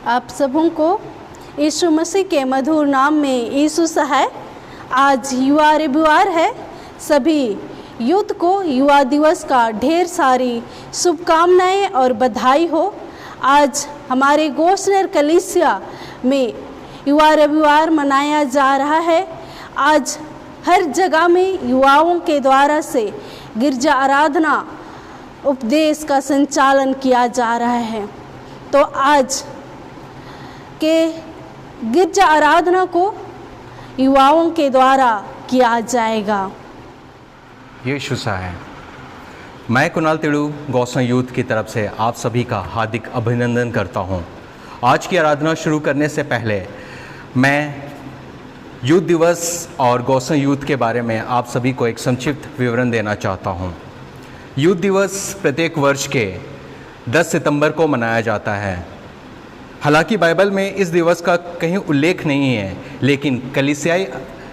आप सबों को यीशु मसीह के मधुर नाम में यीशु सहाय। आज युवा रविवार है। सभी यूथ को युवा दिवस का ढेर सारी शुभकामनाएं और बधाई हो। आज हमारे गोशनर कलीसिया में युवा रविवार मनाया जा रहा है। आज हर जगह में युवाओं के द्वारा से गिरजा आराधना उपदेश का संचालन किया जा रहा है। तो आज के गिरजा आराधना को युवाओं के द्वारा किया जाएगा। यीशु सहाय। मैं कुणाल तिड़ू गौसम यूथ की तरफ से आप सभी का हार्दिक अभिनंदन करता हूं। आज की आराधना शुरू करने से पहले मैं यूथ दिवस और गौसम यूथ के बारे में आप सभी को एक संक्षिप्त विवरण देना चाहता हूं। यूथ दिवस प्रत्येक वर्ष के 10 सितंबर को मनाया जाता है। हालांकि बाइबल में इस दिवस का कहीं उल्लेख नहीं है, लेकिन कलीसियाई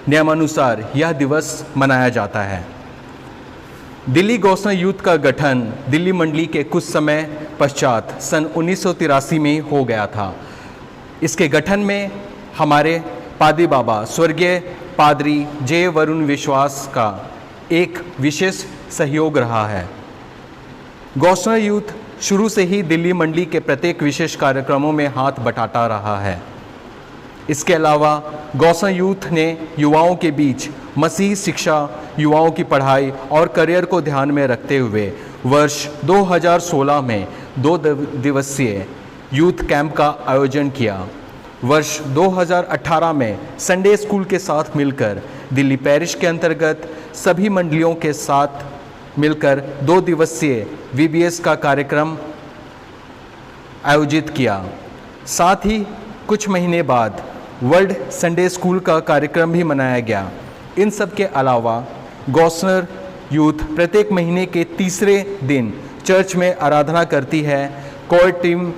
नियमानुसार यह दिवस मनाया जाता है। दिल्ली गौसम यूथ का गठन दिल्ली मंडली के कुछ समय पश्चात सन 1983 में हो गया था। इसके गठन में हमारे पादी बाबा स्वर्गीय पादरी जे वरुण विश्वास का एक विशेष सहयोग रहा है। गौसम यूथ शुरू से ही दिल्ली मंडली के प्रत्येक विशेष कार्यक्रमों में हाथ बटाता रहा है। इसके अलावा गौसम यूथ ने युवाओं के बीच मसीह शिक्षा, युवाओं की पढ़ाई और करियर को ध्यान में रखते हुए वर्ष 2016 में 2 दिवसीय यूथ कैंप का आयोजन किया। वर्ष 2018 में संडे स्कूल के साथ मिलकर दिल्ली पैरिश के अंतर्गत सभी मंडलियों के साथ मिलकर 2 दिवसीय VBS का कार्यक्रम आयोजित किया। साथ ही कुछ महीने बाद वर्ल्ड संडे स्कूल का कार्यक्रम भी मनाया गया। इन सब के अलावा गौसनर यूथ प्रत्येक महीने के तीसरे दिन चर्च में आराधना करती है। कोर टीम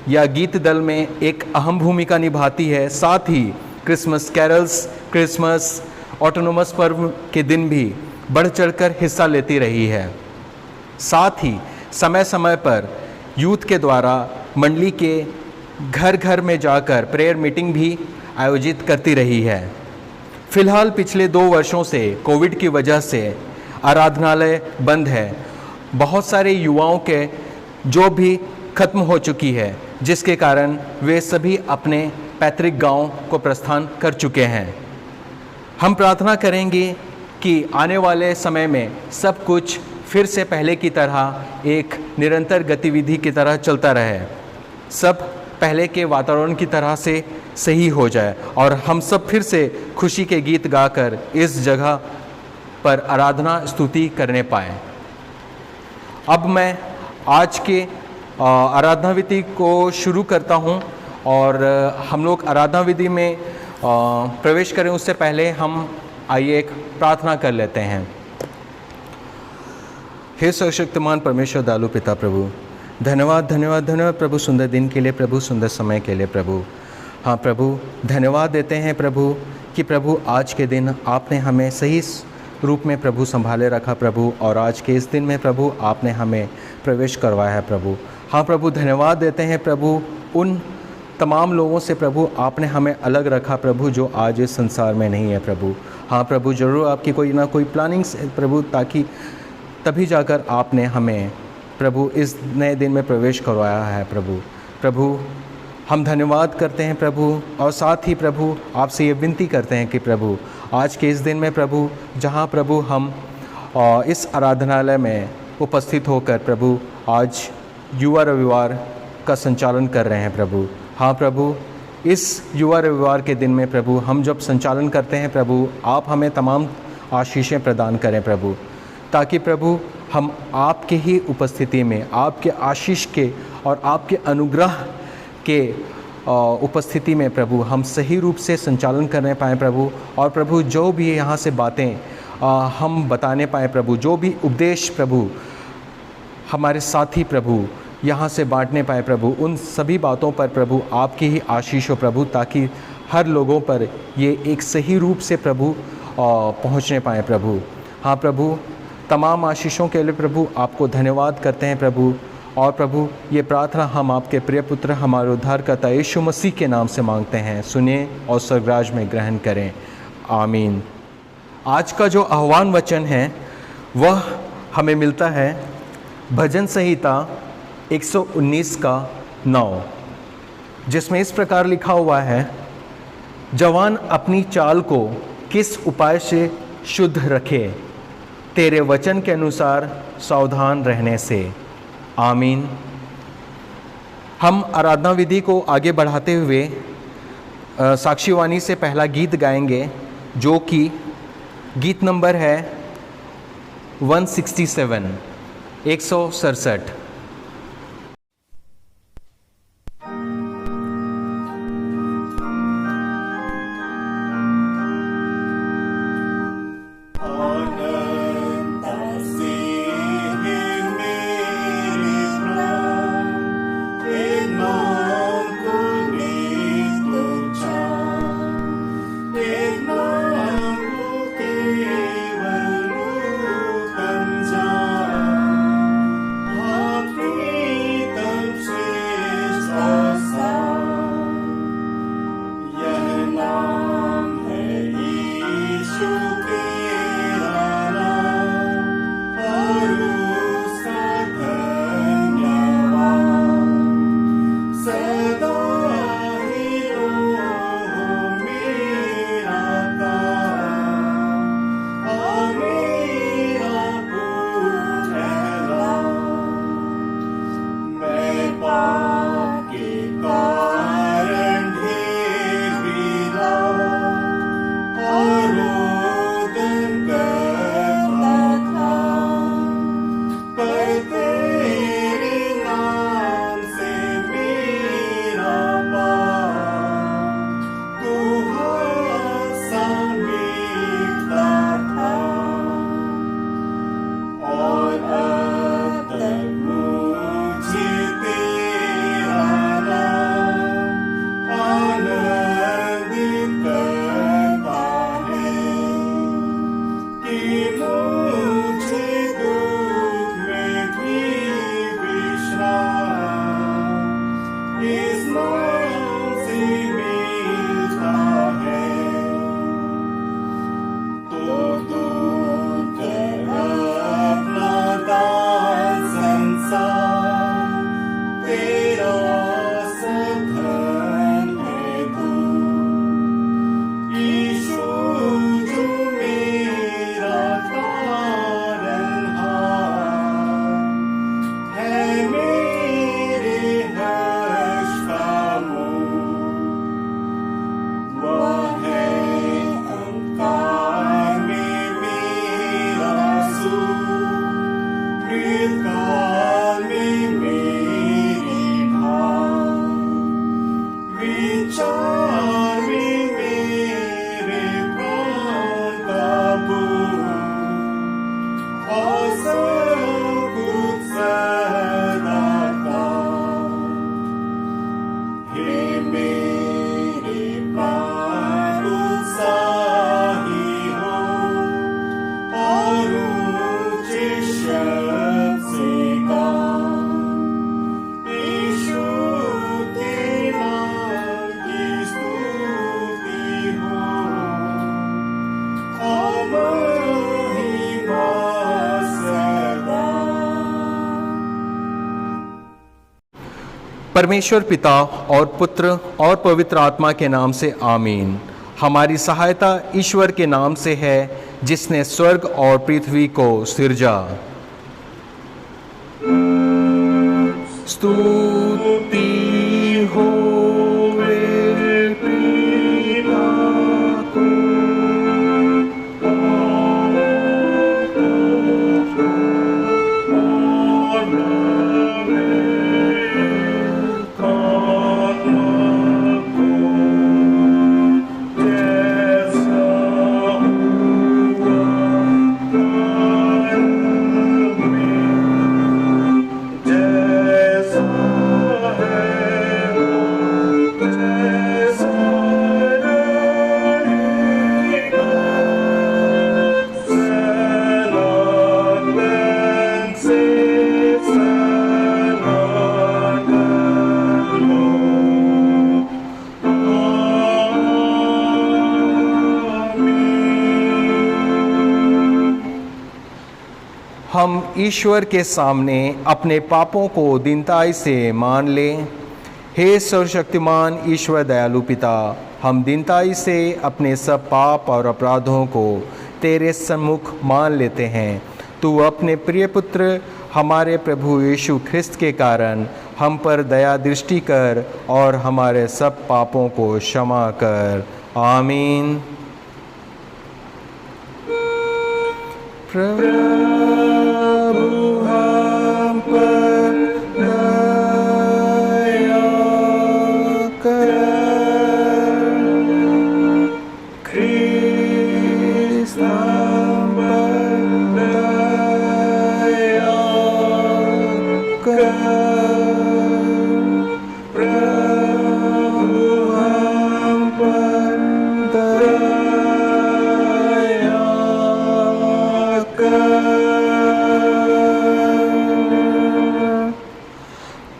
या गीत दल में एक अहम भूमिका निभाती है। साथ ही क्रिसमस कैरल्स, क्रिसमस ऑटोनोमस पर्व के दिन भी बढ़ चढ़कर हिस्सा लेती रही है। साथ ही समय समय पर यूथ के द्वारा मंडली के घर घर में जाकर प्रेयर मीटिंग भी आयोजित करती रही है। फिलहाल पिछले 2 वर्षों से कोविड की वजह से आराधनालय बंद है। बहुत सारे युवाओं के जो भी खत्म हो चुकी है, जिसके कारण वे सभी अपने पैतृक गांव को प्रस्थान कर चुके हैं। हम प्रार्थना करेंगे कि आने वाले समय में सब कुछ फिर से पहले की तरह एक निरंतर गतिविधि की तरह चलता रहे, सब पहले के वातावरण की तरह से सही हो जाए और हम सब फिर से खुशी के गीत गाकर इस जगह पर आराधना स्तुति करने पाएँ। अब मैं आज के आराधना विधि को शुरू करता हूं और हम लोग आराधना विधि में प्रवेश करें उससे पहले हम आइए एक प्रार्थना कर लेते हैं। हे सर्वशक्तिमान परमेश्वर दयालु पिता प्रभु, धन्यवाद धन्यवाद धन्यवाद प्रभु, सुंदर दिन के लिए प्रभु, सुंदर समय के लिए प्रभु। हाँ प्रभु, धन्यवाद देते हैं प्रभु कि प्रभु आज के दिन आपने हमें सही रूप में प्रभु संभाले रखा प्रभु, और आज के इस दिन में प्रभु आपने हमें प्रवेश करवाया है प्रभु। हाँ प्रभु, धन्यवाद देते हैं प्रभु उन तमाम लोगों से प्रभु आपने हमें अलग रखा प्रभु जो आज इस संसार में नहीं है प्रभु। हाँ प्रभु, ज़रूर आपकी कोई ना कोई प्लानिंग्स है प्रभु, ताकि तभी जाकर आपने हमें प्रभु इस नए दिन में प्रवेश करवाया है प्रभु। प्रभु हम धन्यवाद करते हैं प्रभु, और साथ ही प्रभु आपसे ये विनती करते हैं कि प्रभु आज के इस दिन में प्रभु जहाँ प्रभु हम इस आराधनालय में उपस्थित होकर प्रभु आज युवा रविवार का संचालन कर रहे हैं प्रभु। हाँ प्रभु, इस युवा रविवार के दिन में प्रभु हम जब संचालन करते हैं प्रभु, आप हमें तमाम आशीषें प्रदान करें प्रभु, ताकि प्रभु हम आपके ही उपस्थिति में, आपके आशीष के और आपके अनुग्रह के उपस्थिति में प्रभु हम सही रूप से संचालन करने पाएँ प्रभु। और प्रभु जो भी यहाँ से बातें हम बताने पाएँ प्रभु, जो भी उपदेश प्रभु हमारे साथी प्रभु यहाँ से बांटने पाए प्रभु, उन सभी बातों पर प्रभु आपकी ही आशीष हो प्रभु, ताकि हर लोगों पर ये एक सही रूप से प्रभु पहुँचने पाए प्रभु। हाँ प्रभु, तमाम आशीषों के लिए प्रभु आपको धन्यवाद करते हैं प्रभु, और प्रभु ये प्रार्थना हम आपके प्रिय पुत्र हमारे उद्धारकर्ता यीशु मसीह के नाम से मांगते हैं, सुनिए और स्वर्गराज में ग्रहण करें, आमीन। आज का जो आह्वान वचन है वह हमें मिलता है भजन संहिता 119 का 9, जिसमें इस प्रकार लिखा हुआ है, जवान अपनी चाल को किस उपाय से शुद्ध रखे, तेरे वचन के अनुसार सावधान रहने से, आमीन। हम आराधना विधि को आगे बढ़ाते हुए साक्षीवाणी से पहला गीत गाएंगे, जो कि गीत नंबर है 167, 167। परमेश्वर पिता और पुत्र और पवित्र आत्मा के नाम से आमीन। हमारी सहायता ईश्वर के नाम से है, जिसने स्वर्ग और पृथ्वी को सिरजा। स्तुति होवे पिता को, जैसा है हम ईश्वर के सामने अपने पापों को दीनताई से मान लें। हे सर्वशक्तिमान ईश्वर दयालु पिता, हम दीनताई से अपने सब पाप और अपराधों को तेरे सम्मुख मान लेते हैं। तू अपने प्रिय पुत्र हमारे प्रभु यीशु ख्रिस्त के कारण हम पर दया दृष्टि कर और हमारे सब पापों को क्षमा कर। आमीन। प्रभु हम पर दया कर, ख्रिस्त हम पर दया कर। प्रभु हम पर दया कर।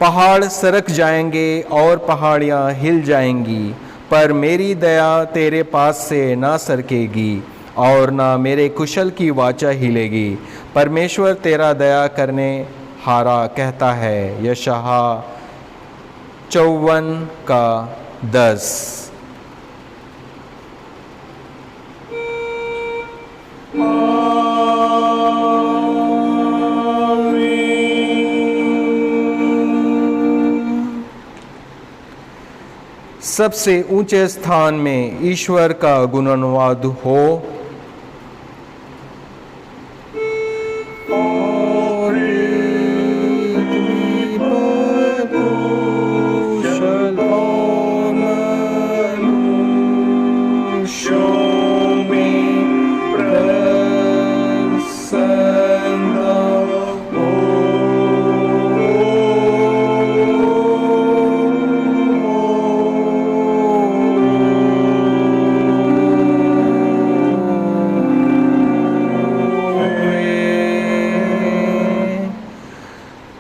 पहाड़ सरक जाएंगे और पहाड़ियाँ हिल जाएंगी, पर मेरी दया तेरे पास से ना सरकेगी और ना मेरे कुशल की वाचा हिलेगी। परमेश्वर तेरा दया करने हारा कहता है। यशाया 54:10। सबसे ऊंचे स्थान में ईश्वर का गुणानुवाद हो। और कुशल और मनुष्यों में प्रसन्न हो।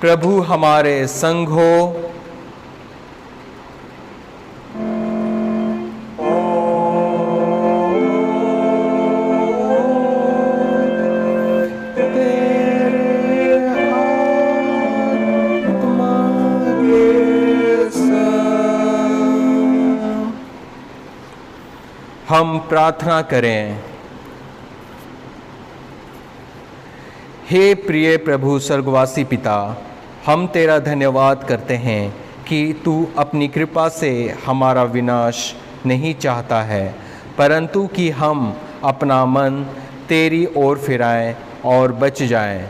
प्रभु हमारे संग हो। हम प्रार्थना करें। हे प्रिय प्रभु स्वर्गवासी पिता, हम तेरा धन्यवाद करते हैं कि तू अपनी कृपा से हमारा विनाश नहीं चाहता है, परंतु कि हम अपना मन तेरी ओर फिराएं और बच जाएं।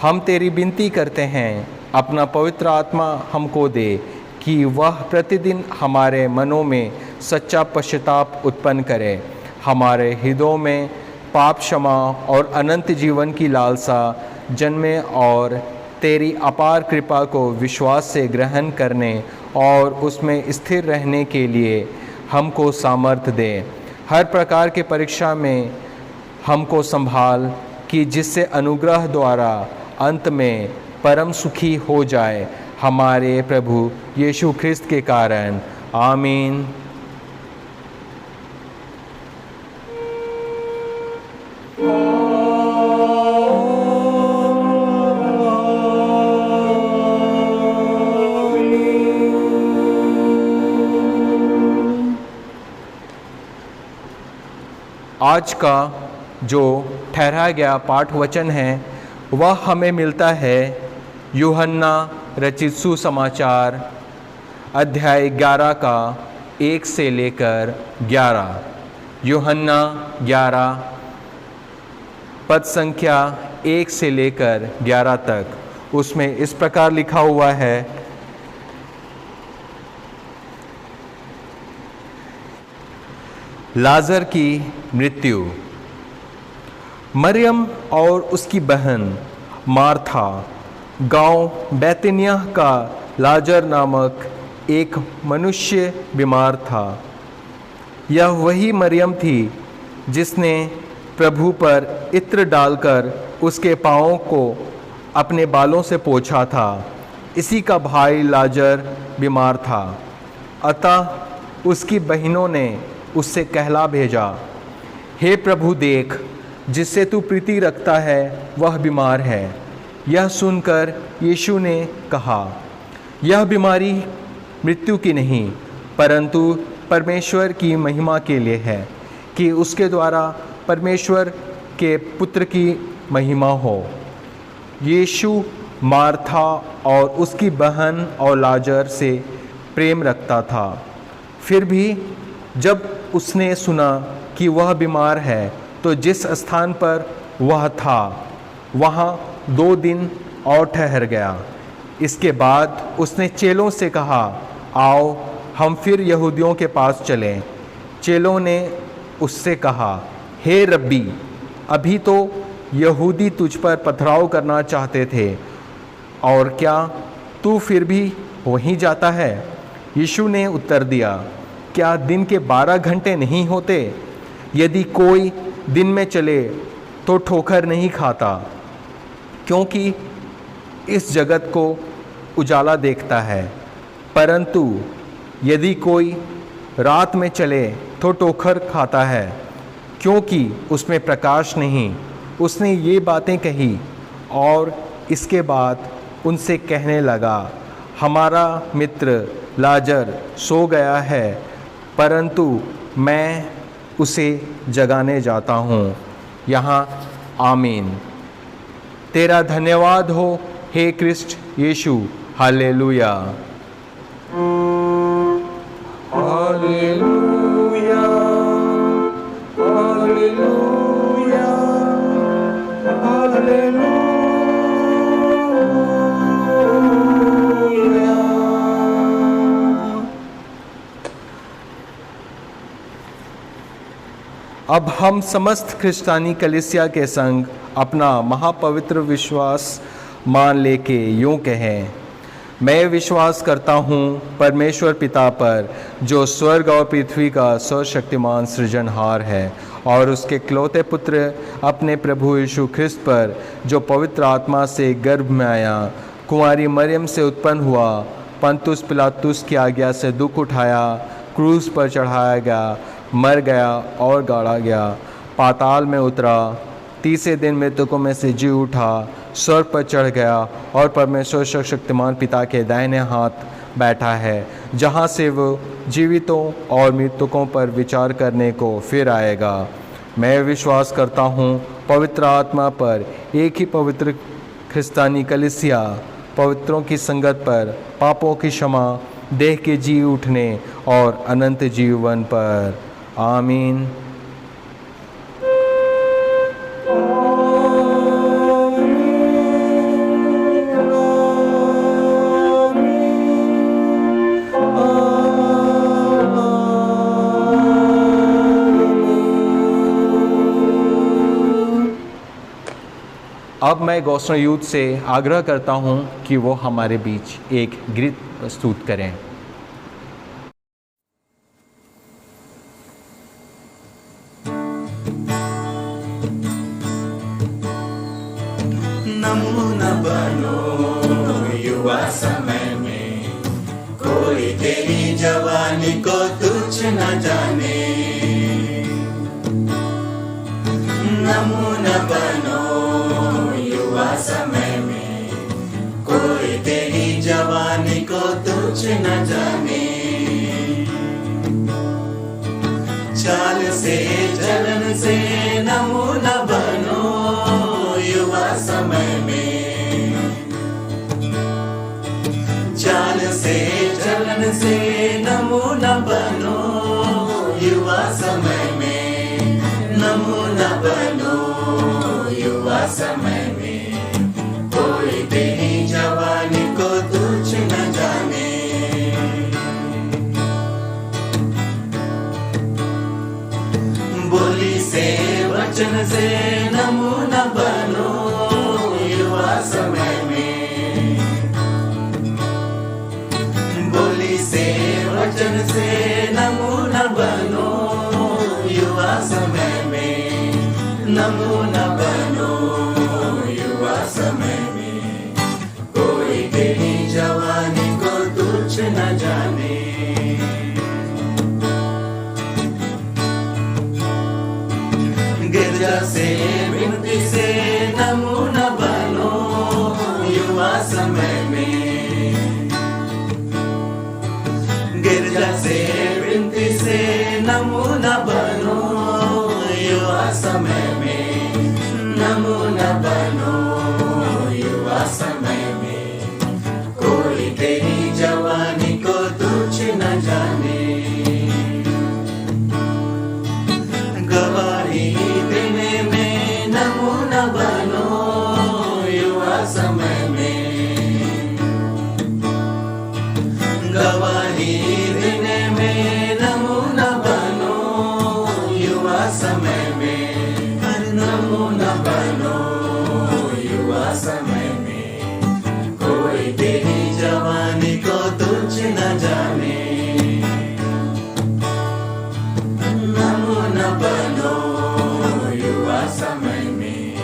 हम तेरी विनती करते हैं, अपना पवित्र आत्मा हमको दे कि वह प्रतिदिन हमारे मनों में सच्चा पश्चाताप उत्पन्न करे, हमारे हृदयों में पाप क्षमा और अनंत जीवन की लालसा जन्मे और तेरी अपार कृपा को विश्वास से ग्रहण करने और उसमें स्थिर रहने के लिए हमको सामर्थ्य दे। हर प्रकार के परीक्षा में हमको संभाल कि जिससे अनुग्रह द्वारा अंत में परम सुखी हो जाए, हमारे प्रभु यीशु ख्रिस्त के कारण। आमीन। आज का जो ठहराया गया पाठ वचन है वह हमें मिलता है यूहन्ना रचित सुसमाचार अध्याय 11 का 1 से लेकर 11। यूहन्ना 11 पद संख्या 1 से लेकर 11 तक। उसमें इस प्रकार लिखा हुआ है, लाजर की मृत्यु। मरियम और उसकी बहन मार्था गांव बैतनिया का लाजर नामक एक मनुष्य बीमार था। यह वही मरियम थी जिसने प्रभु पर इत्र डालकर उसके पाँवों को अपने बालों से पोंछा था। इसी का भाई लाजर बीमार था। अतः उसकी बहनों ने उससे कहला भेजा, हे प्रभु, देख, जिससे तू प्रीति रखता है वह बीमार है। यह सुनकर यीशु ने कहा, यह बीमारी मृत्यु की नहीं परंतु परमेश्वर की महिमा के लिए है, कि उसके द्वारा परमेश्वर के पुत्र की महिमा हो। यीशु मार्था और उसकी बहन और लाजर से प्रेम रखता था। फिर भी जब उसने सुना कि वह बीमार है तो जिस स्थान पर वह था वहाँ 2 दिन और ठहर गया। इसके बाद उसने चेलों से कहा, आओ हम फिर यहूदियों के पास चलें। चेलों ने उससे कहा, हे रब्बी, अभी तो यहूदी तुझ पर पथराव करना चाहते थे और क्या तू फिर भी वहीं जाता है? यीशु ने उत्तर दिया, क्या दिन के 12 घंटे नहीं होते? यदि कोई दिन में चले तो ठोकर नहीं खाता, क्योंकि इस जगत को उजाला देखता है, परंतु यदि कोई रात में चले तो ठोकर खाता है, क्योंकि उसमें प्रकाश नहीं। उसने ये बातें कही और इसके बाद उनसे कहने लगा, हमारा मित्र लाजर सो गया है, परंतु मैं उसे जगाने जाता हूँ। यहाँ आमीन। तेरा धन्यवाद हो हे क्रिस्ट यीशु। हालेलुया, हालेलुया, हालेलुया, हालेलुया। अब हम समस्त ख्रिस्तानी कलीसिया के संग अपना महापवित्र विश्वास मान लेके यूँ कहें, मैं विश्वास करता हूँ परमेश्वर पिता पर, जो स्वर्ग और पृथ्वी का सर्वशक्तिमान सृजनहार है, और उसके इकलौते पुत्र अपने प्रभु यीशु ख्रिस्त पर, जो पवित्र आत्मा से गर्भ में आया, कुंवारी मरियम से उत्पन्न हुआ, पंतुस पिलातुस की आज्ञा से दुख उठाया, क्रूस पर चढ़ाया गया, मर गया और गाड़ा गया, पाताल में उतरा, तीसरे दिन मृतकों में से जी उठा, स्वर्ग पर चढ़ गया और परमेश्वर सर्वशक्तिमान पिता के दाहिने हाथ बैठा है, जहाँ से वो जीवितों और मृतकों पर विचार करने को फिर आएगा। मैं विश्वास करता हूँ पवित्र आत्मा पर, एक ही पवित्र ख्रिस्तानी कलीसिया, पवित्रों की संगत पर, पापों की क्षमा, देह के जी उठने और अनंत जीवन पर। आमीन। अब मैं गौसना यूथ से आग्रह करता हूं कि वो हमारे बीच एक गीत प्रस्तुत करें। नमूना बनो युवा समय में, कोई तेरी जवानी को तुच्छ न जाने। नमूना बनो युवा समय में, कोई तेरी जवानी को तुच्छ न जाने। चाल से चलन से नमूना बनो युवा समय में। चाल से चलन से नमूना बनो युवा समय में। नमूना बनो युवा समय में, कोई तेरी जवानी को तुच्छ न जाने। बोली से वचन से नमूना बनो युवा समय में। बोली से वचन से नमूना बनो युवा समय में। नमूना बनो युवा समय में, कोई तेरी जवानी को तुच्छ न जाने। गिरजा से विनती से नमूना बनो गवाही देने में नमूना बनो, युवा समय में हर नमूना बनो, युवा समय में कोई तेरी जवानी को तुझ न जाने, नमूना बनो युवा समय में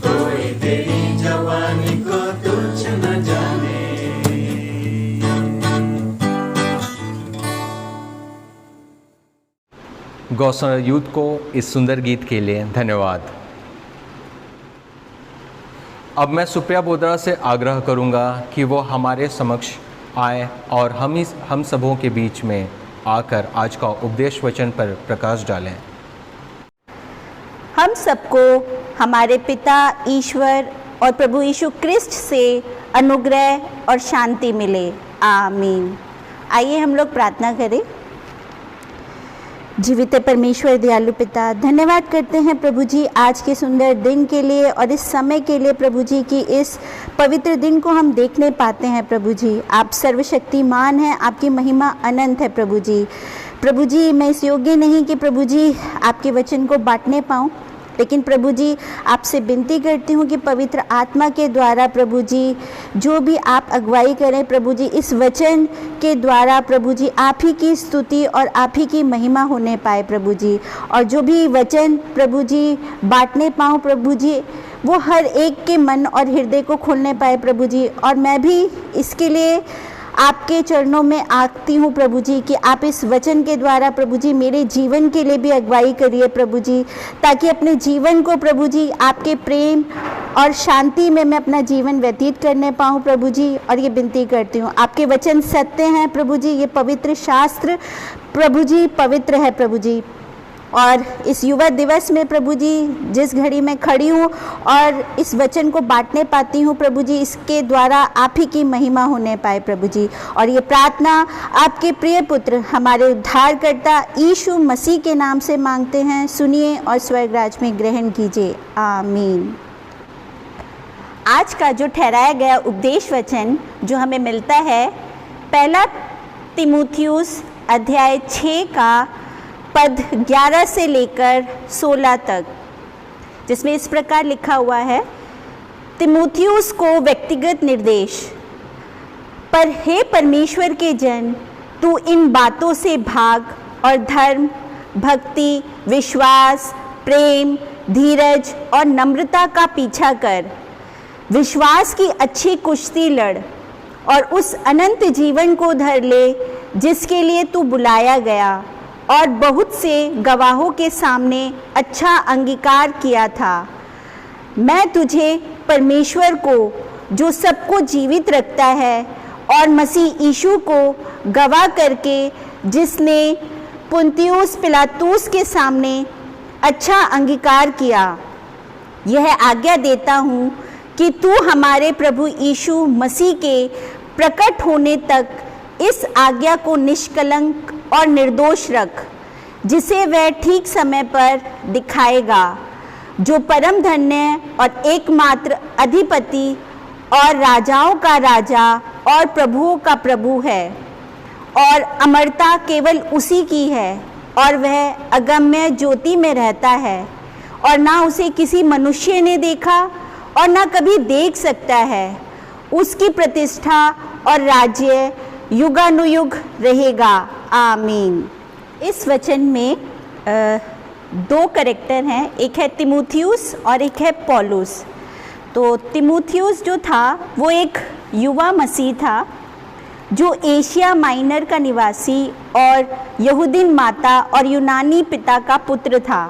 कोई तेरी जवानी को तुझ न जाने। गौशाला यूथ को इस सुंदर गीत के लिए धन्यवाद। अब मैं सुप्रिया बोदरा से आग्रह करूंगा कि वो हमारे समक्ष आए और हम सबों के बीच में आकर आज का उपदेश वचन पर प्रकाश डालें। हम सबको हमारे पिता ईश्वर और प्रभु यीशु क्रिस्ट से अनुग्रह और शांति मिले, आमीन। आइए हम लोग प्रार्थना करें। जीवित परमेश्वर दयालु पिता, धन्यवाद करते हैं प्रभु जी आज के सुंदर दिन के लिए और इस समय के लिए प्रभु जी की इस पवित्र दिन को हम देखने पाते हैं प्रभु जी। आप सर्वशक्तिमान हैं, आपकी महिमा अनंत है प्रभु जी। प्रभु जी मैं इस योग्य नहीं कि प्रभु जी आपके वचन को बांटने पाऊँ, लेकिन प्रभु जी आपसे विनती करती हूँ कि पवित्र आत्मा के द्वारा प्रभु जी जो भी आप अगुवाई करें प्रभु जी, इस वचन के द्वारा प्रभु जी आप ही की स्तुति और आप ही की महिमा होने पाए प्रभु जी। और जो भी वचन प्रभु जी बांटने पाऊँ प्रभु जी, वो हर एक के मन और हृदय को खोलने पाए प्रभु जी। और मैं भी इसके लिए आपके चरणों में आती हूँ प्रभु जी कि आप इस वचन के द्वारा प्रभु जी मेरे जीवन के लिए भी अगुवाई करिए प्रभु जी, ताकि अपने जीवन को प्रभु जी आपके प्रेम और शांति में मैं अपना जीवन व्यतीत करने पाऊँ प्रभु जी। और ये विनती करती हूँ, आपके वचन सत्य हैं प्रभु जी, ये पवित्र शास्त्र प्रभु जी पवित्र है प्रभु जी। और इस युवा दिवस में प्रभु जी जिस घड़ी मैं खड़ी हूँ और इस वचन को बांटने पाती हूँ प्रभु जी, इसके द्वारा आप ही की महिमा होने पाए प्रभु जी। और ये प्रार्थना आपके प्रिय पुत्र हमारे उद्धारकर्ता यीशु मसीह के नाम से मांगते हैं, सुनिए और स्वर्गराज में ग्रहण कीजिए, आमीन। आज का जो ठहराया गया उपदेश वचन जो हमें मिलता है, पहला तीमुथियुस अध्याय 6 का पद 11 से लेकर 16 तक, जिसमें इस प्रकार लिखा हुआ है। तीमुथियुस को व्यक्तिगत निर्देश। पर हे परमेश्वर के जन, तू इन बातों से भाग और धर्म, भक्ति, विश्वास, प्रेम, धीरज और नम्रता का पीछा कर। विश्वास की अच्छी कुश्ती लड़ और उस अनंत जीवन को धर ले जिसके लिए तू बुलाया गया और बहुत से गवाहों के सामने अच्छा अंगीकार किया था। मैं तुझे परमेश्वर को जो सबको जीवित रखता है और मसीह यीशु को गवाह करके जिसने पुन्तियुस पिलातुस के सामने अच्छा अंगीकार किया, यह आज्ञा देता हूँ कि तू हमारे प्रभु यीशु मसीह के प्रकट होने तक इस आज्ञा को निष्कलंक और निर्दोष रख, जिसे वह ठीक समय पर दिखाएगा, जो परम धन्य और एकमात्र अधिपति और राजाओं का राजा और प्रभुओं का प्रभु है। और अमरता केवल उसी की है और वह अगम्य ज्योति में रहता है और ना उसे किसी मनुष्य ने देखा और ना कभी देख सकता है। उसकी प्रतिष्ठा और राज्य युगानुयुग रहेगा, आमीन। इस वचन में दो कैरेक्टर हैं, एक है तीमुथियुस और एक है पौलुस। तो तीमुथियुस जो था वो एक युवा मसीह था जो एशिया माइनर का निवासी और यहूदीन माता और यूनानी पिता का पुत्र था।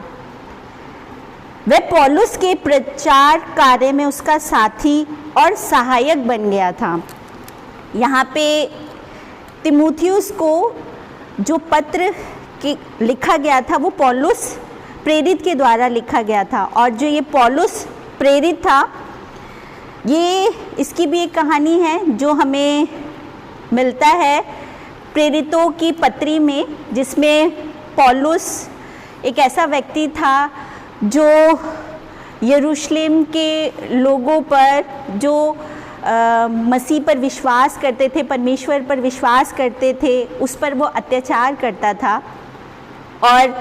वह पौलुस के प्रचार कार्य में उसका साथी और सहायक बन गया था। यहाँ पे तीमुथियुस को जो पत्र लिखा गया था वो पौलुस प्रेरित के द्वारा लिखा गया था। और जो ये पौलुस प्रेरित था, ये इसकी भी एक कहानी है जो हमें मिलता है प्रेरितों की पत्री में, जिसमें पौलुस एक ऐसा व्यक्ति था जो यरूशलेम के लोगों पर जो मसीह पर विश्वास करते थे, परमेश्वर पर विश्वास करते थे, उस पर वो अत्याचार करता था। और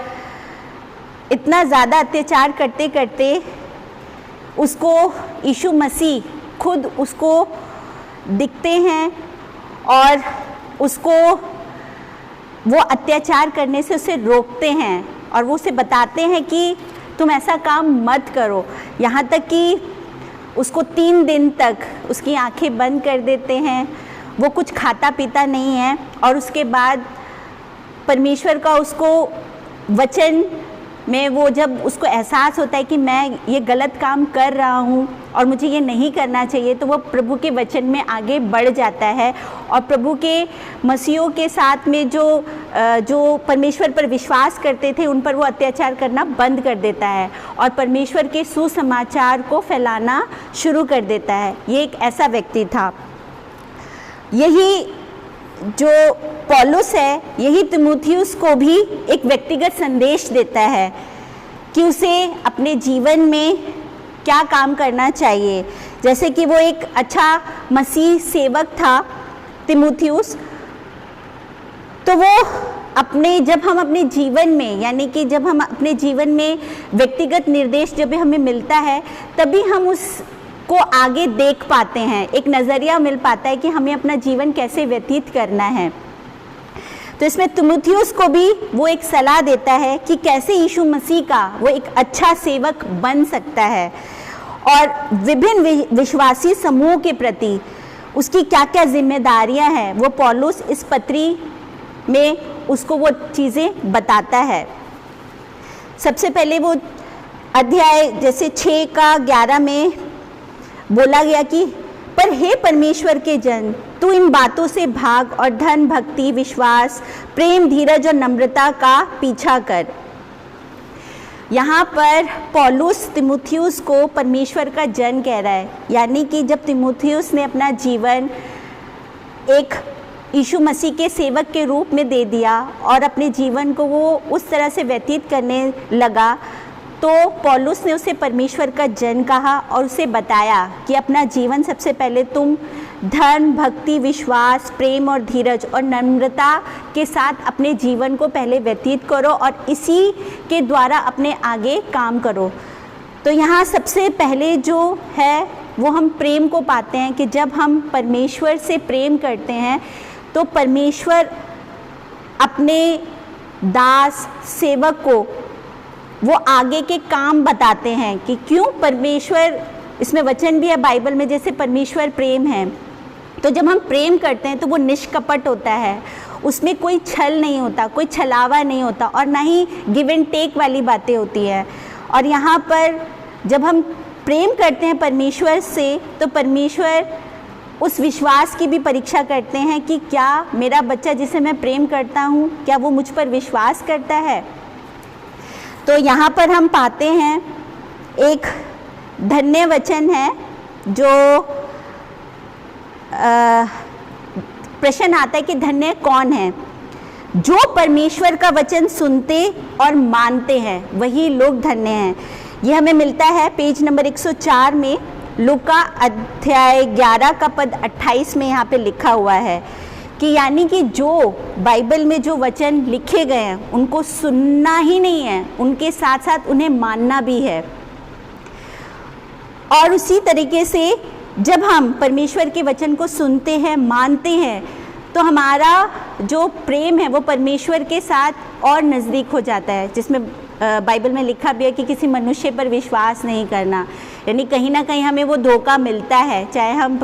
इतना ज़्यादा अत्याचार करते करते उसको यीशु मसीह खुद उसको दिखते हैं और उसको वो अत्याचार करने से उसे रोकते हैं और वो उसे बताते हैं कि तुम ऐसा काम मत करो। यहाँ तक कि उसको 3 दिन तक उसकी आंखें बंद कर देते हैं, वो कुछ खाता पीता नहीं है। और उसके बाद परमेश्वर का उसको वचन में वो जब उसको एहसास होता है कि मैं ये गलत काम कर रहा हूँ और मुझे ये नहीं करना चाहिए, तो वो प्रभु के वचन में आगे बढ़ जाता है और प्रभु के मसीहों के साथ में जो परमेश्वर पर विश्वास करते थे उन पर वो अत्याचार करना बंद कर देता है और परमेश्वर के सुसमाचार को फैलाना शुरू कर देता है। ये एक ऐसा व्यक्ति था। यही जो पौलुस है, यही तीमुथियुस को भी एक व्यक्तिगत संदेश देता है कि उसे अपने जीवन में क्या काम करना चाहिए। जैसे कि वो एक अच्छा मसीह सेवक था तीमुथियुस, तो वो जब हम अपने जीवन में, यानी कि जब हम अपने जीवन में व्यक्तिगत निर्देश जब हमें मिलता है, तभी हम उसको आगे देख पाते हैं, एक नज़रिया मिल पाता है कि हमें अपना जीवन कैसे व्यतीत करना है। तो इसमें तीमुथियुस को भी वो एक सलाह देता है कि कैसे यीशु मसीह का वो एक अच्छा सेवक बन सकता है और विभिन्न विश्वासी समूह के प्रति उसकी क्या क्या जिम्मेदारियां हैं, वो पौलुस इस पत्री में उसको वो चीज़ें बताता है। सबसे पहले वो अध्याय जैसे 6 का 11 में बोला गया कि पर हे परमेश्वर के जन, तू इन बातों से भाग और धन, भक्ति, विश्वास, प्रेम, धीरज और नम्रता का पीछा कर। यहाँ पर पौलुस तीमुथियुस को परमेश्वर का जन कह रहा है, यानी कि जब तीमुथियुस ने अपना जीवन एक यीशु मसीह के सेवक के रूप में दे दिया और अपने जीवन को वो उस तरह से व्यतीत करने लगा, तो पौलुस ने उसे परमेश्वर का जन कहा और उसे बताया कि अपना जीवन सबसे पहले तुम धर्म, भक्ति, विश्वास, प्रेम और धीरज और नम्रता के साथ अपने जीवन को पहले व्यतीत करो और इसी के द्वारा अपने आगे काम करो। तो यहाँ सबसे पहले जो है वो हम प्रेम को पाते हैं कि जब हम परमेश्वर से प्रेम करते हैं तो परमेश्वर अपने दास सेवक को वो आगे के काम बताते हैं कि क्यों परमेश्वर, इसमें वचन भी है बाइबल में, जैसे परमेश्वर प्रेम है, तो जब हम प्रेम करते हैं तो वो निष्कपट होता है, उसमें कोई छल नहीं होता, कोई छलावा नहीं होता और ना ही गिव एंड टेक वाली बातें होती है। और यहाँ पर जब हम प्रेम करते हैं परमेश्वर से तो परमेश्वर उस विश्वास की भी परीक्षा करते हैं कि क्या मेरा बच्चा जिसे मैं प्रेम करता हूँ, क्या वो मुझ पर विश्वास करता है। तो यहाँ पर हम पाते हैं एक धन्य वचन है जो प्रश्न आता है कि धन्य कौन है? जो परमेश्वर का वचन सुनते और मानते हैं वही लोग धन्य हैं। यह हमें मिलता है पेज नंबर 104 में, लूका अध्याय 11 का पद 28 में यहाँ पे लिखा हुआ है कि यानी कि जो बाइबल में जो वचन लिखे गए हैं उनको सुनना ही नहीं है, उनके साथ साथ उन्हें मानना भी है। और उसी तरीके से जब हम परमेश्वर के वचन को सुनते हैं, मानते हैं, तो हमारा जो प्रेम है वो परमेश्वर के साथ और नज़दीक हो जाता है, जिसमें बाइबल में लिखा भी है कि किसी मनुष्य पर विश्वास नहीं करना। यानी कहीं ना कहीं हमें वो धोखा मिलता है, चाहे हम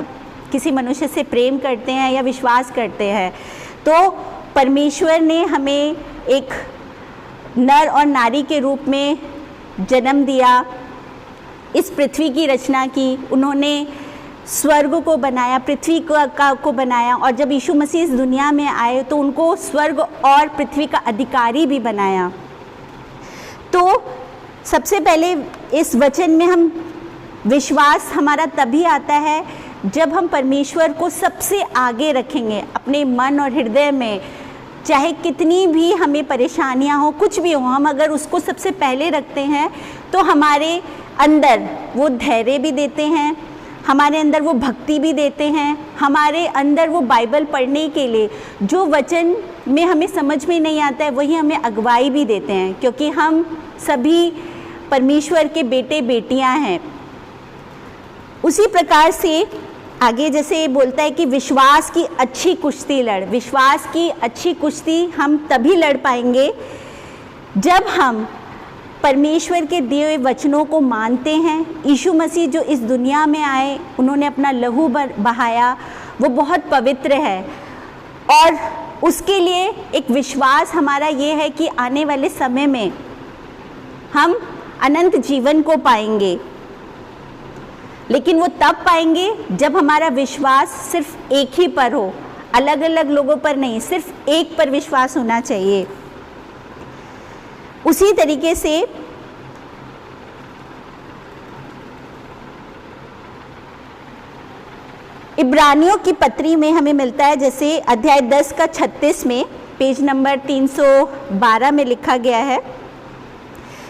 किसी मनुष्य से प्रेम करते हैं या विश्वास करते हैं। तो परमेश्वर ने हमें एक नर और नारी के रूप में जन्म दिया, इस पृथ्वी की रचना की, उन्होंने स्वर्ग को बनाया, पृथ्वी को बनाया, और जब यीशु मसीह इस दुनिया में आए तो उनको स्वर्ग और पृथ्वी का अधिकारी भी बनाया। तो सबसे पहले इस वचन में हम विश्वास हमारा तभी आता है जब हम परमेश्वर को सबसे आगे रखेंगे अपने मन और हृदय में। चाहे कितनी भी हमें परेशानियां हो, कुछ भी हो, हम अगर उसको सबसे पहले रखते हैं तो हमारे अंदर वो धैर्य भी देते हैं, हमारे अंदर वो भक्ति भी देते हैं, हमारे अंदर वो बाइबल पढ़ने के लिए जो वचन में हमें समझ में नहीं आता है वही हमें अगुवाई भी देते हैं, क्योंकि हम सभी परमेश्वर के बेटे बेटियां हैं। उसी प्रकार से आगे जैसे बोलता है कि विश्वास की अच्छी कुश्ती लड़। विश्वास की अच्छी कुश्ती हम तभी लड़ पाएंगे जब हम परमेश्वर के दिए हुए वचनों को मानते हैं। यीशु मसीह जो इस दुनिया में आए, उन्होंने अपना लहू बहाया, वो बहुत पवित्र है और उसके लिए एक विश्वास हमारा ये है कि आने वाले समय में हम अनंत जीवन को पाएंगे। लेकिन वो तब पाएंगे जब हमारा विश्वास सिर्फ एक ही पर हो, अलग अलग लोगों पर नहीं, सिर्फ एक पर विश्वास होना चाहिए। उसी तरीके से इब्रानियों की पत्री में हमें मिलता है, जैसे अध्याय 10 का 36 में पेज नंबर 312 में लिखा गया है,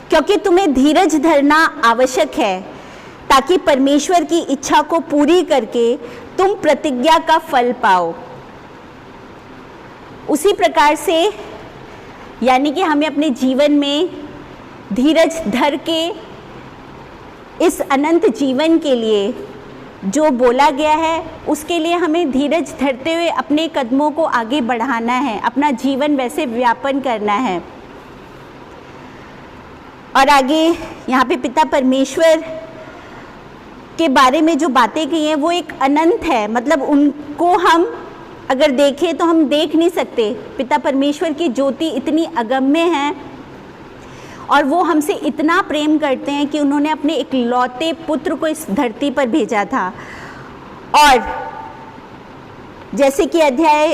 क्योंकि तुम्हें धीरज धरना आवश्यक है ताकि परमेश्वर की इच्छा को पूरी करके तुम प्रतिज्ञा का फल पाओ। उसी प्रकार से यानी कि हमें अपने जीवन में धीरज धर के इस अनंत जीवन के लिए जो बोला गया है उसके लिए हमें धीरज धरते हुए अपने कदमों को आगे बढ़ाना है, अपना जीवन वैसे व्यापन करना है। और आगे यहाँ पे पिता परमेश्वर के बारे में जो बातें की हैं वो एक अनंत है, मतलब उनको हम अगर देखें तो हम देख नहीं सकते। पिता परमेश्वर की ज्योति इतनी अगम्य है और वो हमसे इतना प्रेम करते हैं कि उन्होंने अपने इकलौते पुत्र को इस धरती पर भेजा था। और जैसे कि अध्याय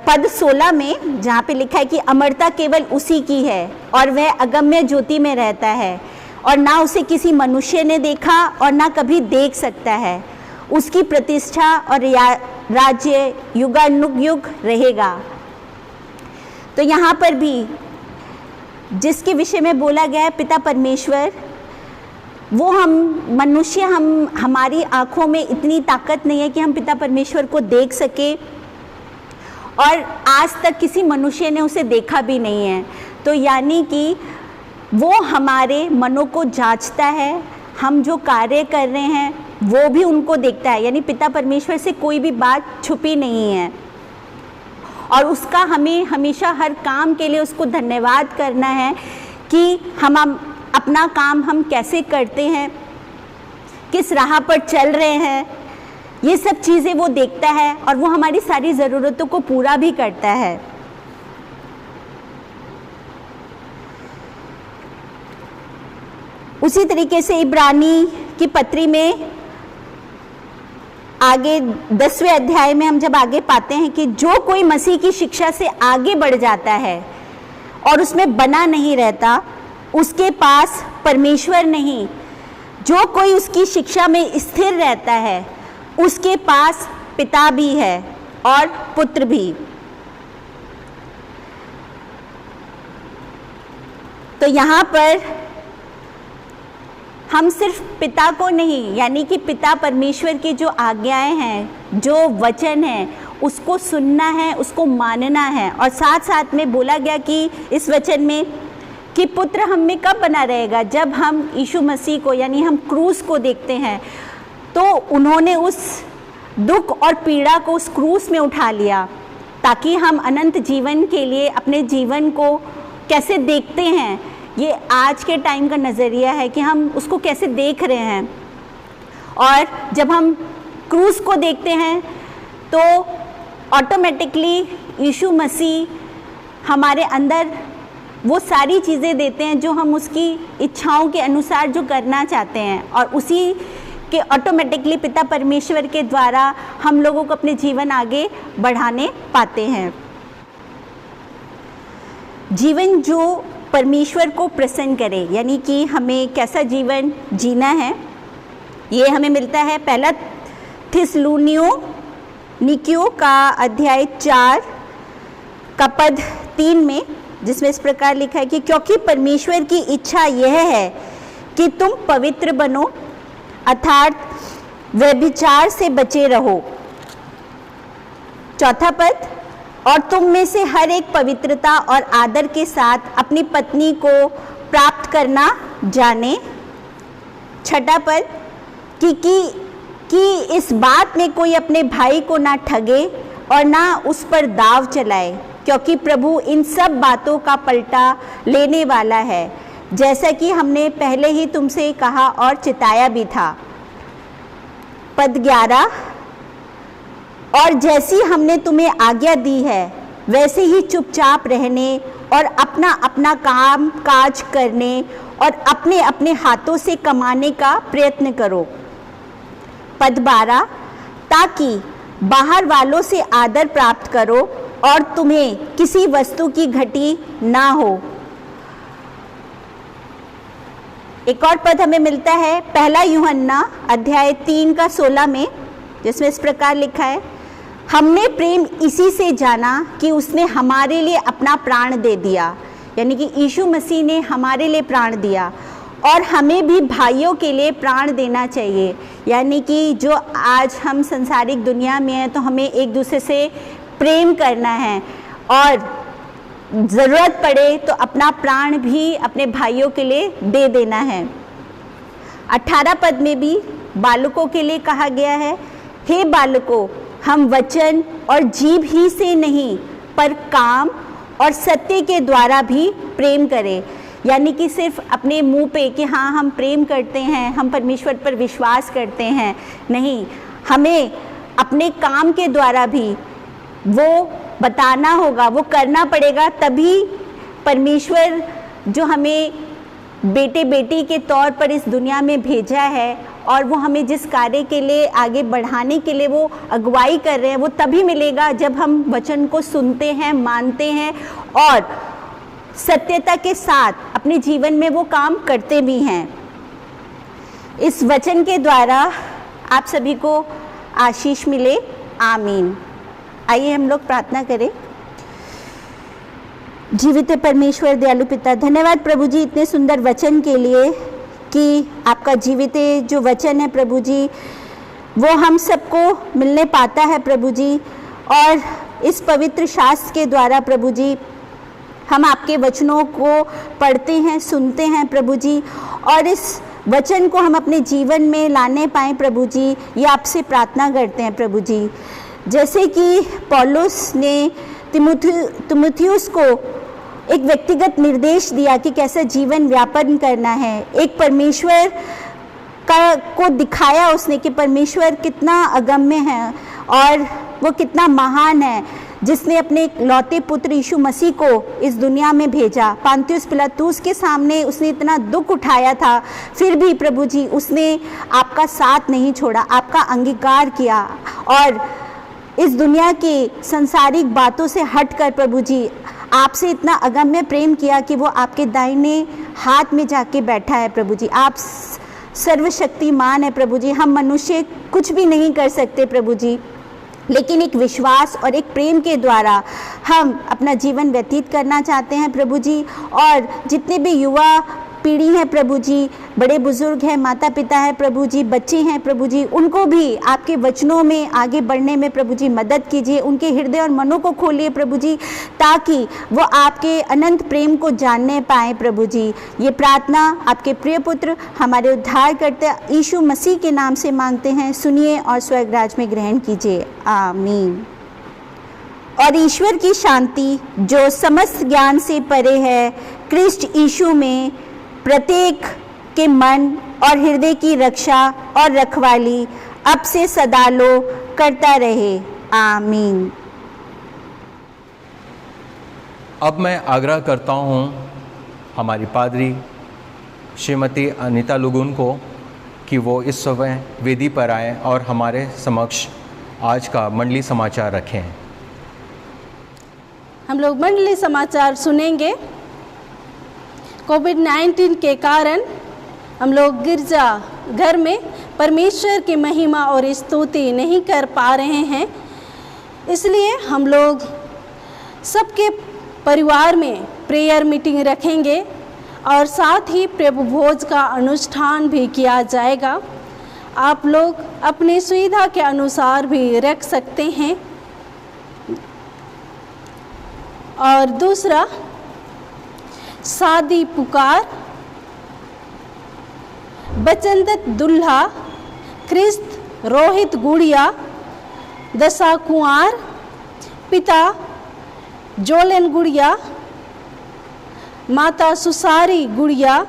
पद 16 में जहाँ पे लिखा है कि अमरता केवल उसी की है और वह अगम्य ज्योति में रहता है और ना उसे किसी मनुष्य ने देखा और ना कभी देख सकता है। उसकी प्रतिष्ठा और राज्य युगानुयुग रहेगा। तो यहाँ पर भी जिसके विषय में बोला गया है पिता परमेश्वर, वो हम मनुष्य, हमारी आँखों में इतनी ताकत नहीं है कि हम पिता परमेश्वर को देख सके और आज तक किसी मनुष्य ने उसे देखा भी नहीं है। तो यानी कि वो हमारे मनों को जांचता है, हम जो कार्य कर रहे हैं वो भी उनको देखता है। यानी पिता परमेश्वर से कोई भी बात छुपी नहीं है और उसका हमें हमेशा हर काम के लिए उसको धन्यवाद करना है कि हम अपना काम हम कैसे करते हैं, किस राह पर चल रहे हैं, ये सब चीज़ें वो देखता है और वो हमारी सारी ज़रूरतों को पूरा भी करता है। उसी तरीके से इब्रानी की पत्री में आगे 10वें अध्याय में हम जब आगे पाते हैं कि जो कोई मसीह की शिक्षा से आगे बढ़ जाता है और उसमें बना नहीं रहता, उसके पास परमेश्वर नहीं। जो कोई उसकी शिक्षा में स्थिर रहता है उसके पास पिता भी है और पुत्र भी। तो यहाँ पर हम सिर्फ पिता को नहीं, यानी कि पिता परमेश्वर की जो आज्ञाएं हैं, जो वचन है, उसको सुनना है, उसको मानना है। और साथ साथ में बोला गया कि इस वचन में कि पुत्र हम में कब बना रहेगा, जब हम यीशु मसीह को यानी हम क्रूस को देखते हैं। तो उन्होंने उस दुख और पीड़ा को उस क्रूस में उठा लिया ताकि हम अनंत जीवन के लिए अपने जीवन को कैसे देखते हैं, ये आज के टाइम का नज़रिया है कि हम उसको कैसे देख रहे हैं। और जब हम क्रूस को देखते हैं तो ऑटोमेटिकली यीशु मसीह हमारे अंदर वो सारी चीज़ें देते हैं जो हम उसकी इच्छाओं के अनुसार जो करना चाहते हैं, और उसी के ऑटोमेटिकली पिता परमेश्वर के द्वारा हम लोगों को अपने जीवन आगे बढ़ाने पाते हैं। जीवन जो परमेश्वर को प्रसन्न करे, यानी कि हमें कैसा जीवन जीना है, ये हमें मिलता है पहला थिस्सलुनीकियों का अध्याय 4 का पद 3 में, जिसमें इस प्रकार लिखा है कि क्योंकि परमेश्वर की इच्छा यह है कि तुम पवित्र बनो अर्थात व्यभिचार से बचे रहो। चौथा पद, और तुम में से हर एक पवित्रता और आदर के साथ अपनी पत्नी को प्राप्त करना जाने। छठा पद, कि इस बात में कोई अपने भाई को ना ठगे और ना उस पर दाव चलाए, क्योंकि प्रभु इन सब बातों का पलटा लेने वाला है, जैसा कि हमने पहले ही तुमसे कहा और चिताया भी था। पद 11, और जैसी हमने तुम्हें आज्ञा दी है वैसे ही चुपचाप रहने और अपना अपना काम काज करने और अपने अपने हाथों से कमाने का प्रयत्न करो। पद 12, ताकि बाहर वालों से आदर प्राप्त करो और तुम्हें किसी वस्तु की घटी ना हो। एक और पद हमें मिलता है पहला यूहन्ना अध्याय 3 का 16 में, जिसमें इस प्रकार लिखा है, हमने प्रेम इसी से जाना कि उसने हमारे लिए अपना प्राण दे दिया। यानी कि यीशु मसीह ने हमारे लिए प्राण दिया और हमें भी भाइयों के लिए प्राण देना चाहिए। यानी कि जो आज हम संसारिक दुनिया में हैं तो हमें एक दूसरे से प्रेम करना है और ज़रूरत पड़े तो अपना प्राण भी अपने भाइयों के लिए दे देना है। 18 पद में भी बालकों के लिए कहा गया है, हे बालकों, हम वचन और जीभ ही से नहीं पर काम और सत्य के द्वारा भी प्रेम करें। यानी कि सिर्फ अपने मुंह पे कि हाँ हम प्रेम करते हैं, हम परमेश्वर पर विश्वास करते हैं, नहीं, हमें अपने काम के द्वारा भी वो बताना होगा, वो करना पड़ेगा, तभी परमेश्वर जो हमें बेटे बेटी के तौर पर इस दुनिया में भेजा है और वो हमें जिस कार्य के लिए आगे बढ़ाने के लिए वो अगुवाई कर रहे हैं, वो तभी मिलेगा जब हम वचन को सुनते हैं, मानते हैं और सत्यता के साथ अपने जीवन में वो काम करते भी हैं। इस वचन के द्वारा आप सभी को आशीष मिले, आमीन। आइए हम लोग प्रार्थना करें। जीवित परमेश्वर दयालु पिता, धन्यवाद प्रभु जी इतने सुंदर वचन के लिए कि आपका जीवित जो वचन है प्रभु जी वो हम सबको मिलने पाता है प्रभु जी। और इस पवित्र शास्त्र के द्वारा प्रभु जी हम आपके वचनों को पढ़ते हैं, सुनते हैं प्रभु जी, और इस वचन को हम अपने जीवन में लाने पाएँ प्रभु जी, ये आपसे प्रार्थना करते हैं प्रभु जी। जैसे कि पौलुस ने तिमुथियुस को एक व्यक्तिगत निर्देश दिया कि कैसा जीवन व्यापन करना है, एक परमेश्वर को दिखाया उसने कि परमेश्वर कितना अगम्य है और वो कितना महान है, जिसने अपने लौते पुत्र यीशु मसीह को इस दुनिया में भेजा। पांतियुस पिलातुस के सामने उसने इतना दुख उठाया था, फिर भी प्रभु जी उसने आपका साथ नहीं छोड़ा, आपका अंगीकार किया और इस दुनिया की सांसारिक बातों से हटकर प्रभु जी आपसे इतना अगम्य प्रेम किया कि वो आपके दाहिने हाथ में जाके बैठा है प्रभु जी। आप सर्वशक्तिमान है प्रभु जी, हम मनुष्य कुछ भी नहीं कर सकते प्रभु जी, लेकिन एक विश्वास और एक प्रेम के द्वारा हम अपना जीवन व्यतीत करना चाहते हैं प्रभु जी। और जितने भी युवा पीढ़ी है प्रभु जी, बड़े बुजुर्ग हैं, माता पिता है प्रभु जी, बच्चे हैं प्रभु जी, उनको भी आपके वचनों में आगे बढ़ने में प्रभु जी मदद कीजिए, उनके हृदय और मनों को खोलिए प्रभु जी, ताकि वो आपके अनंत प्रेम को जानने पाएँ प्रभु जी। ये प्रार्थना आपके प्रिय पुत्र हमारे उद्धारकर्ता यीशु मसीह के नाम से मांगते हैं, सुनिए और स्वर्ग राज में ग्रहण कीजिए, आमीन। और ईश्वर की शांति जो समस्त ज्ञान से परे है, क्रिस्ट यीशु में प्रत्येक के मन और हृदय की रक्षा और रखवाली अब से सदा लो करता रहे, आमीन। अब मैं आग्रह करता हूँ हमारी पादरी श्रीमती अनीता लुगुन को कि वो इस समय वेदी पर आएँ और हमारे समक्ष आज का मंडली समाचार रखें। हम लोग मंडली समाचार सुनेंगे। कोविड-19 के कारण हम लोग गिरजा घर में परमेश्वर की महिमा और स्तुति नहीं कर पा रहे हैं, इसलिए हम लोग सबके परिवार में प्रेयर मीटिंग रखेंगे और साथ ही प्रभु भोज का अनुष्ठान भी किया जाएगा। आप लोग अपनी सुविधा के अनुसार भी रख सकते हैं। और दूसरा, शादी पुकार, बचनदत्त दुल्हा, ख्रिस्त रोहित गुड़िया, दशा कुंवर, पिता जोलन गुड़िया, माता सुसारी गुड़िया,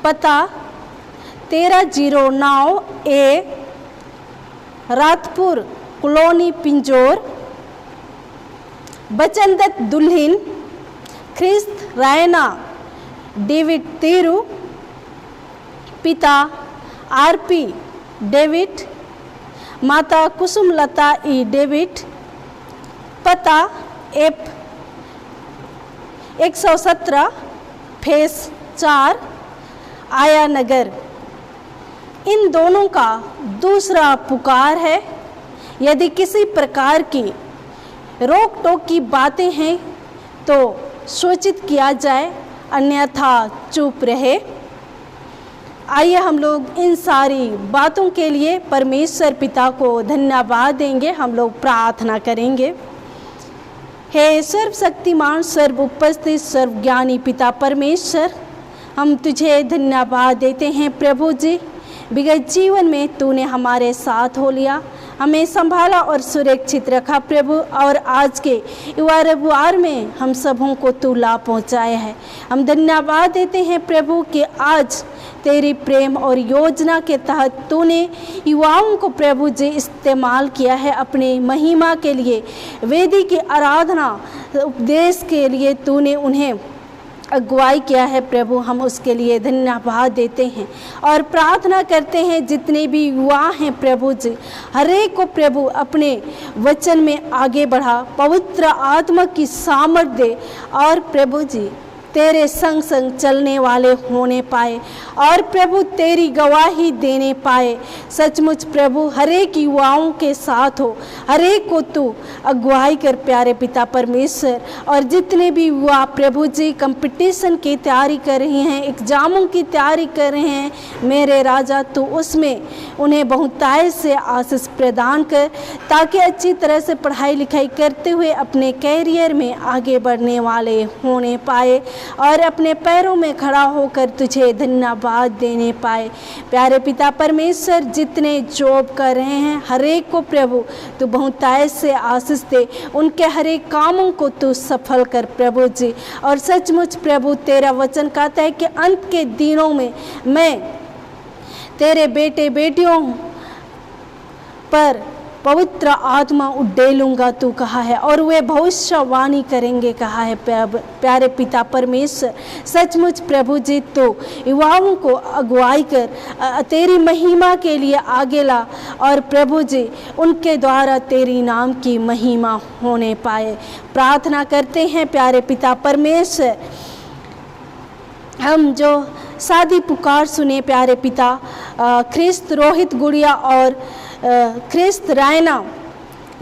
पता 1309 ए रातपुर कॉलोनी पिंजौर, बचनदत्त दुल्हन ख्रिस्त रैना डेविड तेरू, पिता आरपी डेविड, माता कुसुमलता ई डेविड, पता एफ 117 फेस 4 आया नगर। इन दोनों का दूसरा पुकार है। यदि किसी प्रकार की रोक टोक की बातें हैं तो सूचित किया जाए, अन्यथा चुप रहे। आइए हम लोग इन सारी बातों के लिए परमेश्वर पिता को धन्यवाद देंगे। हम लोग प्रार्थना करेंगे। हे सर्वशक्तिमान, सर्व उपस्थित, सर्वज्ञानी पिता परमेश्वर, हम तुझे धन्यवाद देते हैं प्रभु जी। विगत जीवन में तूने हमारे साथ हो लिया, हमें संभाला और सुरक्षित रखा प्रभु। और आज के युवा रविवार में हम सबों को तू लाभ पहुँचाया है। हम धन्यवाद देते हैं प्रभु कि आज तेरी प्रेम और योजना के तहत तूने युवाओं को प्रभु जी इस्तेमाल किया है अपने महिमा के लिए, वेदी की आराधना उपदेश के लिए तूने उन्हें अगुवाई किया है प्रभु। हम उसके लिए धन्यवाद देते हैं और प्रार्थना करते हैं जितने भी युवा हैं प्रभु जी, हर एक को प्रभु अपने वचन में आगे बढ़ा, पवित्र आत्मा की सामर्थ्य दे और प्रभु जी तेरे संग संग चलने वाले होने पाए और प्रभु तेरी गवाही देने पाए। सचमुच प्रभु हर एक युवाओं के साथ हो, हर एक को तू अगुवाई कर प्यारे पिता परमेश्वर। और जितने भी युवा प्रभु जी कंपटीशन की तैयारी कर रहे हैं, एग्जामों की तैयारी कर रहे हैं, मेरे राजा तू उसमें उन्हें बहुतायत से आशीष प्रदान कर, ताकि अच्छी तरह से पढ़ाई लिखाई करते हुए अपने कैरियर में आगे बढ़ने वाले होने पाए और अपने पैरों में खड़ा होकर तुझे धन्यवाद देने पाए। प्यारे पिता परमेश्वर, जितने जॉब कर रहे हैं हर एक को प्रभु तू बहुतायत से आशीष दे, उनके हर एक कामों को तू सफल कर प्रभु जी। और सचमुच प्रभु तेरा वचन कहता है कि अंत के दिनों में मैं तेरे बेटे बेटियों पर पवित्र आत्मा उड़ेलूंगा तू कहा है और वे भविष्यवाणी करेंगे कहा है प्यारे पिता परमेश्वर। सचमुच प्रभु जी तो युवाओं को अगुवाई कर तेरी महिमा के लिए आगे ला और प्रभु जी उनके द्वारा तेरी नाम की महिमा होने पाए। प्रार्थना करते हैं प्यारे पिता परमेश्वर, हम जो शादी पुकार सुने प्यारे पिता ख्रिस्त रोहित गुड़िया और ख्रिस्त रायना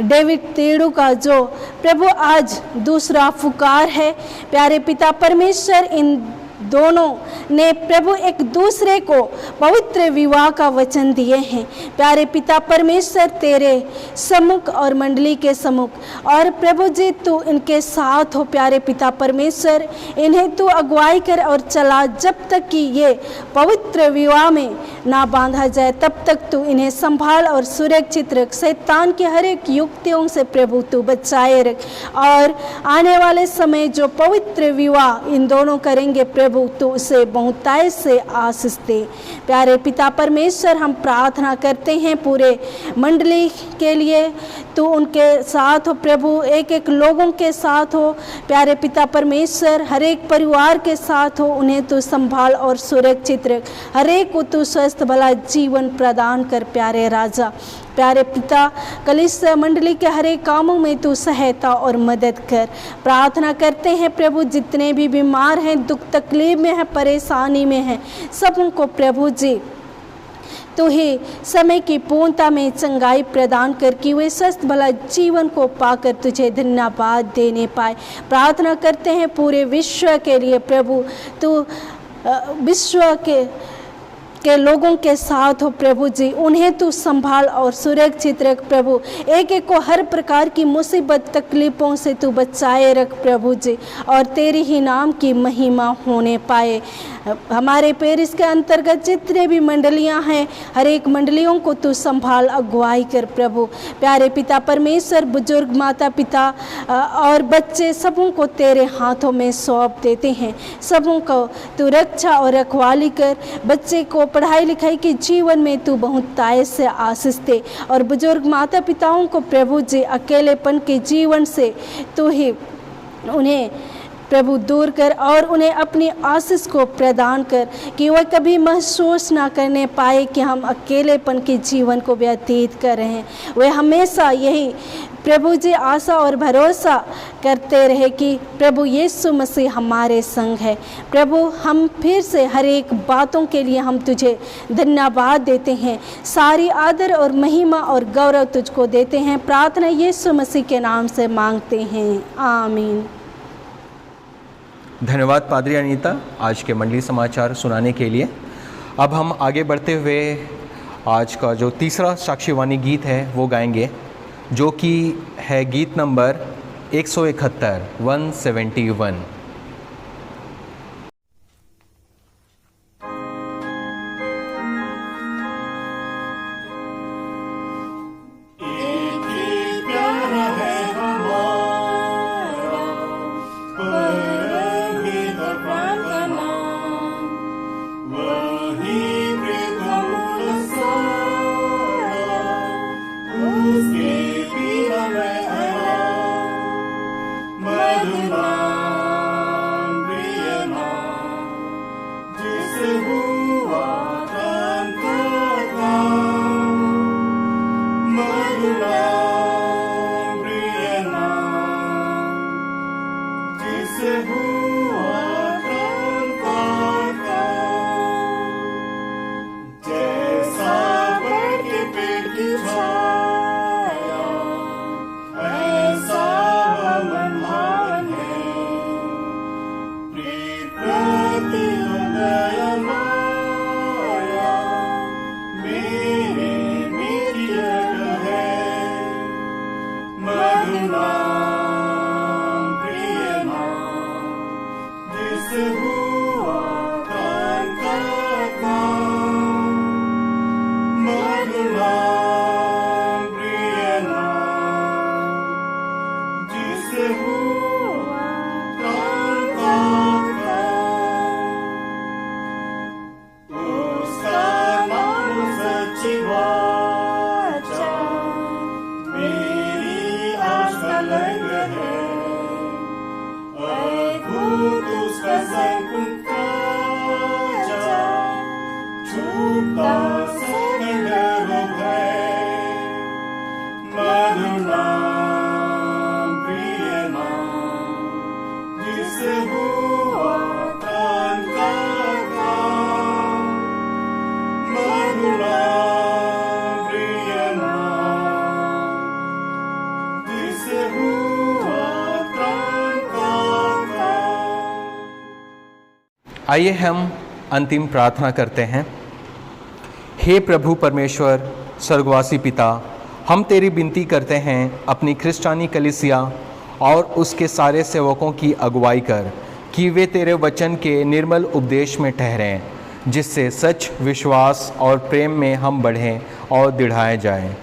डेविड तेड़ू का जो प्रभु आज दूसरा पुकार है, प्यारे पिता परमेश्वर इन दोनों ने प्रभु एक दूसरे को पवित्र विवाह का वचन दिए हैं। प्यारे पिता परमेश्वर तेरे सम्मुख और मंडली के सम्मुख और प्रभु जी तू इनके साथ हो प्यारे पिता परमेश्वर, इन्हें तू अगुवाई कर और चला जब तक कि ये पवित्र विवाह में ना बांधा जाए, तब तक तू इन्हें संभाल और सुरक्षित रख। शैतान की हर एक युक्तियों से प्रभु तू बचाए रख और आने वाले समय जो पवित्र विवाह इन दोनों करेंगे प्रभु तो उसे बहुतायत से आशीष दे। प्यारे पिता परमेश्वर, हम प्रार्थना करते हैं पूरे मंडली के लिए, तो उनके साथ हो प्रभु, एक एक लोगों के साथ हो प्यारे पिता परमेश्वर, हर एक परिवार के साथ हो, उन्हें तू संभाल और सुरक्षित रख, हर एक को तू स्वस्थ भला जीवन प्रदान कर प्यारे राजा। प्यारे पिता कलीसिया मंडली के हर एक कामों में तू सहायता और मदद कर। प्रार्थना करते हैं प्रभु, जितने भी बीमार हैं, दुख तकलीफ में हैं, परेशानी में हैं, सबको प्रभु जी तो ही समय की पूर्णता में चंगाई प्रदान कर कि वे स्वस्थ भला जीवन को पाकर तुझे धन्यवाद देने पाए। प्रार्थना करते हैं पूरे विश्व के लिए प्रभु, तो विश्व के के लोगों के साथ हो प्रभु जी, उन्हें तू संभाल और सुरक्षित रख प्रभु। एक एक को हर प्रकार की मुसीबत तकलीफ़ों से तू बचाए रख प्रभु जी, और तेरी ही नाम की महिमा होने पाए। हमारे पेरिस के अंतर्गत जितने भी मंडलियां हैं, हर एक मंडलियों को तू संभाल अगुवाई कर प्रभु। प्यारे पिता परमेश्वर, बुजुर्ग माता पिता और बच्चे सबों को तेरे हाथों में सौंप देते हैं। सबों को तू रक्षा और रखवाली कर। बच्चे को पढ़ाई लिखाई के जीवन में तू बहुत ताय से आशीष दे, और बुजुर्ग माता पिताओं को प्रभु जी अकेलेपन के जीवन से तू ही उन्हें प्रभु दूर कर, और उन्हें अपनी आशीष को प्रदान कर कि वह कभी महसूस ना करने पाए कि हम अकेलेपन के जीवन को व्यतीत कर रहे हैं। वे हमेशा यही प्रभु जी आशा और भरोसा करते रहे कि प्रभु यीशु मसीह हमारे संग है। प्रभु, हम फिर से हर एक बातों के लिए हम तुझे धन्यवाद देते हैं। सारी आदर और महिमा और गौरव तुझको देते हैं। प्रार्थना यीशु मसीह के नाम से मांगते हैं, आमीन। धन्यवाद पादरी अनीता आज के मंडली समाचार सुनाने के लिए। अब हम आगे बढ़ते हुए आज का जो तीसरा साक्षीवाणी गीत है वो गाएंगे, जो कि है गीत नंबर 171 171। आइए हम अंतिम प्रार्थना करते हैं। हे प्रभु परमेश्वर स्वर्गवासी पिता, हम तेरी विनती करते हैं अपनी क्रिस्टानी कलीसिया और उसके सारे सेवकों की अगुवाई कर कि वे तेरे वचन के निर्मल उपदेश में ठहरें, जिससे सच, विश्वास और प्रेम में हम बढ़ें और दृढ़ाए जाएं।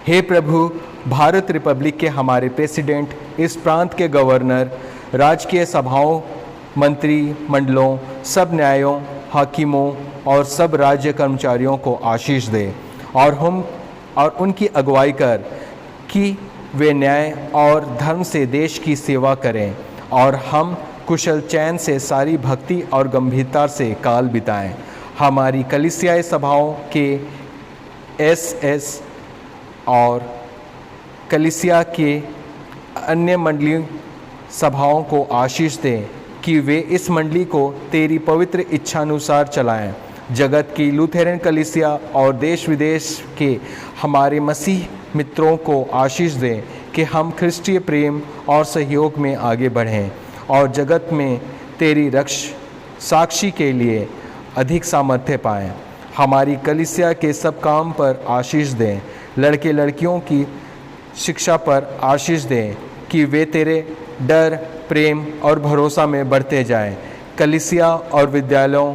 हे प्रभु, भारत रिपब्लिक के हमारे प्रेसिडेंट, इस प्रांत के गवर्नर, राजकीय सभाओं, मंत्री मंडलों, सब न्यायों, हाकिमों और सब राज्य कर्मचारियों को आशीष दे और उनकी अगुवाई कर कि वे न्याय और धर्म से देश की सेवा करें, और हम कुशल चैन से सारी भक्ति और गंभीरता से काल बिताएं। हमारी कलीसियाई सभाओं के एसएस और कलीसिया के अन्य मंडलीय सभाओं को आशीष दें कि वे इस मंडली को तेरी पवित्र इच्छानुसार चलाएं। जगत की लूथेरन कलीसिया और देश विदेश के हमारे मसीह मित्रों को आशीष दें कि हम ख्रिस्टीय प्रेम और सहयोग में आगे बढ़ें और जगत में तेरी साक्षी के लिए अधिक सामर्थ्य पाएं। हमारी कलीसिया के सब काम पर आशीष दें। लड़के लड़कियों की शिक्षा पर आशीष दें कि वे तेरे डर, प्रेम और भरोसा में बढ़ते जाएं। कलीसिया और विद्यालयों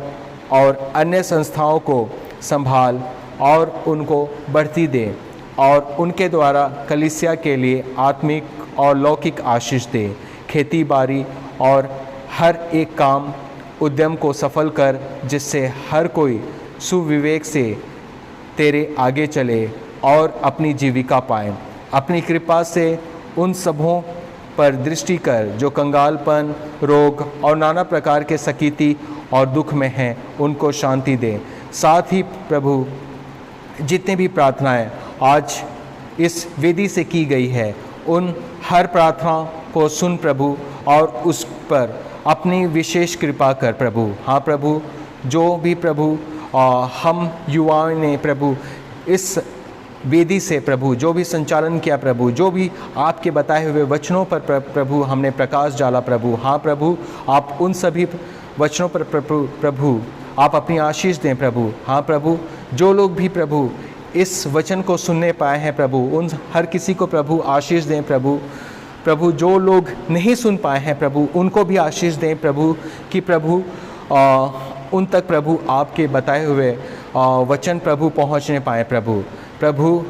और अन्य संस्थाओं को संभाल और उनको बढ़ती दे और उनके द्वारा कलीसिया के लिए आत्मिक और लौकिक आशीष दे। खेती बाड़ी और हर एक काम उद्यम को सफल कर, जिससे हर कोई सुविवेक से तेरे आगे चले और अपनी जीविका पाए। अपनी कृपा से उन सबों पर दृष्टि कर जो कंगालपन, रोग और नाना प्रकार के सकीती और दुख में हैं, उनको शांति दे। साथ ही प्रभु, जितने भी प्रार्थनाएं आज इस वेदी से की गई है, उन हर प्रार्थना को सुन प्रभु और उस पर अपनी विशेष कृपा कर प्रभु। हाँ प्रभु, जो भी प्रभु हम युवाओं ने प्रभु इस वेदी से प्रभु जो भी संचालन किया प्रभु, जो भी आपके बताए हुए वचनों पर प्रभु हमने प्रकाश डाला प्रभु। हाँ प्रभु, आप उन सभी वचनों पर प्रभु आप अपनी आशीष दें प्रभु। हाँ प्रभु, जो लोग भी प्रभु इस वचन को सुनने पाए हैं प्रभु, उन हर किसी को प्रभु आशीष दें प्रभु। प्रभु, जो लोग नहीं सुन पाए हैं प्रभु, उनको भी आशीष दें प्रभु, कि प्रभु उन तक प्रभु आपके बताए हुए वचन प्रभु पहुंचने पाए प्रभु। प्रभु,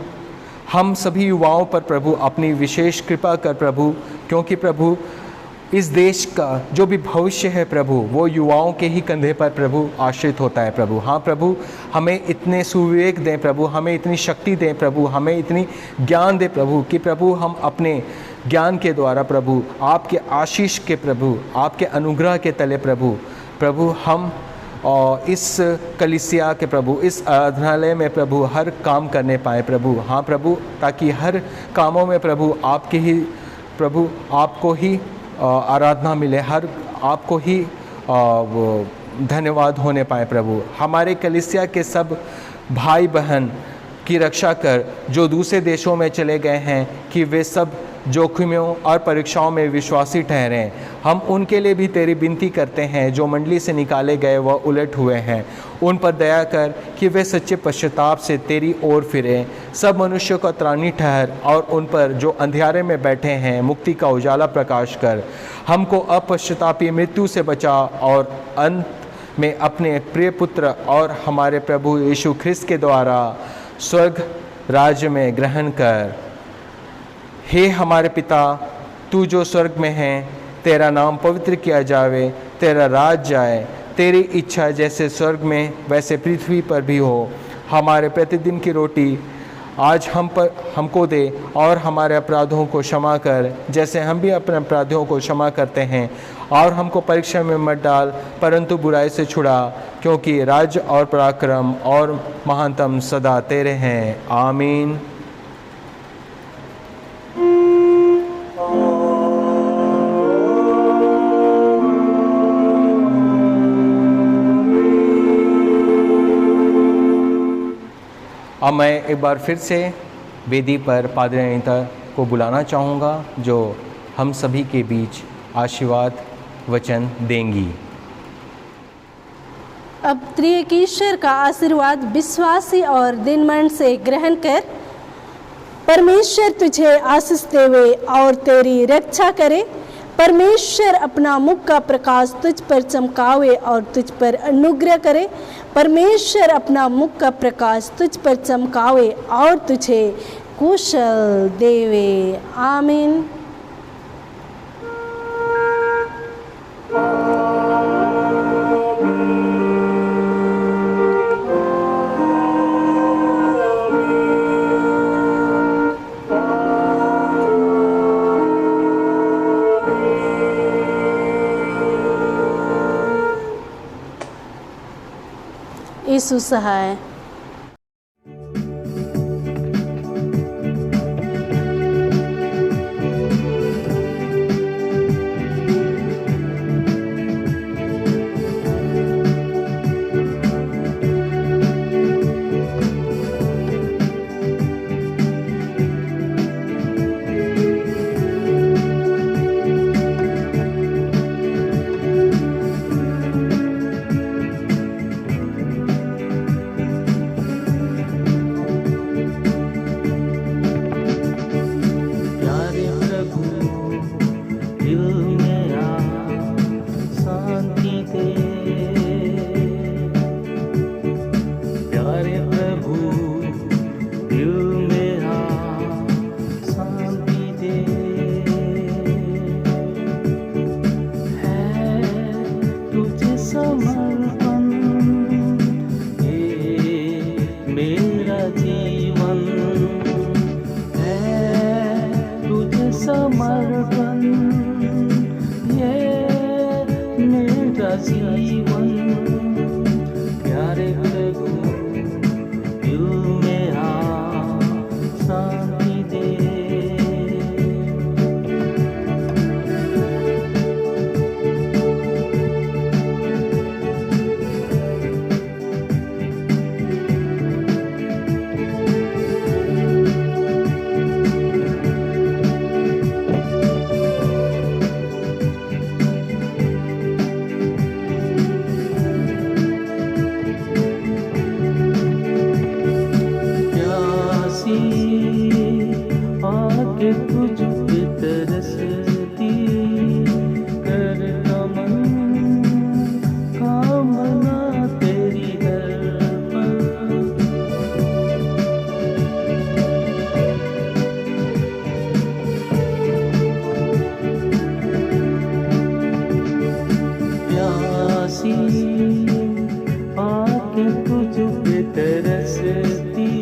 हम सभी युवाओं पर प्रभु अपनी विशेष कृपा कर प्रभु, क्योंकि प्रभु इस देश का जो भी भविष्य है प्रभु, वो युवाओं के ही कंधे पर प्रभु आश्रित होता है प्रभु। हाँ प्रभु, हमें इतने सुविवेक दें प्रभु, हमें इतनी शक्ति दें प्रभु, हमें इतनी ज्ञान दें प्रभु, कि प्रभु हम अपने ज्ञान के द्वारा प्रभु आपके आशीष के प्रभु, आपके अनुग्रह के तले प्रभु हम इस कलीसिया के प्रभु, इस आराधनालय में प्रभु हर काम करने पाए प्रभु। हाँ प्रभु, ताकि हर कामों में प्रभु आपके ही प्रभु आपको ही आराधना मिले, हर आपको ही धन्यवाद होने पाए प्रभु। हमारे कलीसिया के सब भाई बहन की रक्षा कर जो दूसरे देशों में चले गए हैं, कि वे सब जोखिमों और परीक्षाओं में विश्वासी ठहरें। हम उनके लिए भी तेरी विनती करते हैं, जो मंडली से निकाले गए व उलट हुए हैं, उन पर दया कर कि वे सच्चे पश्चाताप से तेरी ओर फिरें। सब मनुष्यों का त्राणी ठहर और उन पर जो अंधियारे में बैठे हैं मुक्ति का उजाला प्रकाश कर। हमको अपश्चातापी मृत्यु से बचा और अंत में अपने प्रिय पुत्र और हमारे प्रभु यीशु ख्रिस्त के द्वारा स्वर्ग राज्य में ग्रहण कर। हे हमारे पिता, तू जो स्वर्ग में है, तेरा नाम पवित्र किया जावे, तेरा राज जाए, तेरी इच्छा जैसे स्वर्ग में वैसे पृथ्वी पर भी हो। हमारे प्रतिदिन की रोटी आज हमको दे और हमारे अपराधों को क्षमा कर, जैसे हम भी अपने अपराधियों को क्षमा करते हैं। और हमको परीक्षा में मत डाल, परंतु बुराई से छुड़ा, क्योंकि राज्य और पराक्रम और महानतम सदा तेरे हैं। आमीन। अब मैं एक बार फिर से वेदी पर पादरी अनीता को बुलाना चाहूँगा, जो हम सभी के बीच आशीर्वाद वचन देंगी। अब त्रिएक ईश्वर का आशीर्वाद विश्वासी और दिनमन से ग्रहण कर। परमेश्वर तुझे आशीष देवे और तेरी रक्षा करे। परमेश्वर अपना मुख का प्रकाश तुझ पर चमकावे और तुझ पर अनुग्रह करे। परमेश्वर अपना मुख का प्रकाश तुझ पर चमकावे और तुझे कुशल देवे। आमीन। यीशु सहाय। समर्पण ये मेरा जीवन। प्यारे प्रभु दिल में आ शांति दे। आके तुझ पे तरसती करता मन कामना तेरी हर पल। प्यासी आके तुझ पे तरसती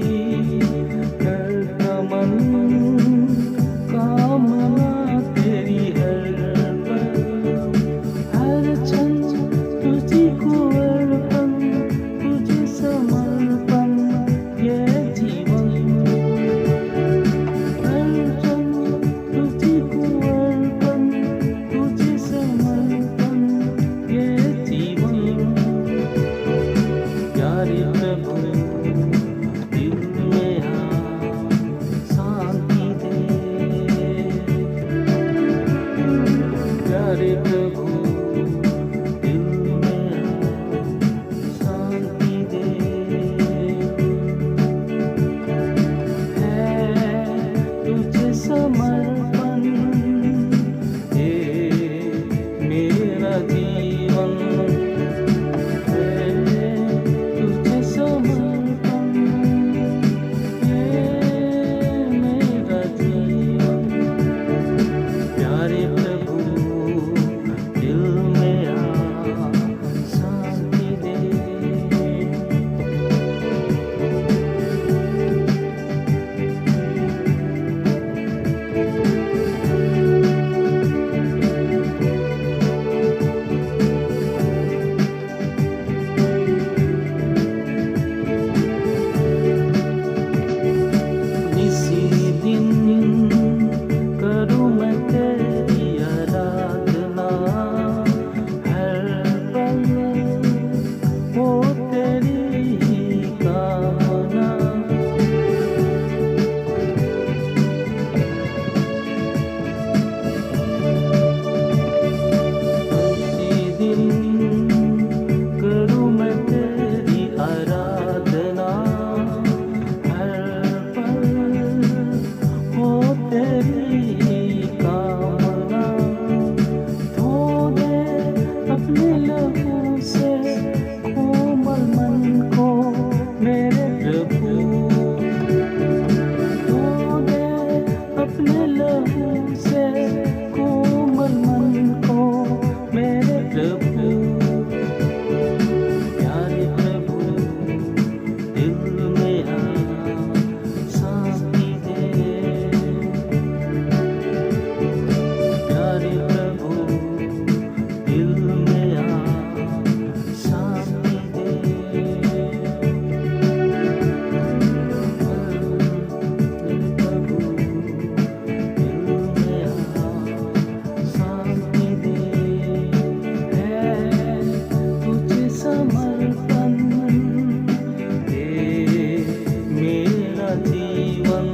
जीवन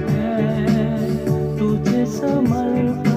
है तुझे समर्पित।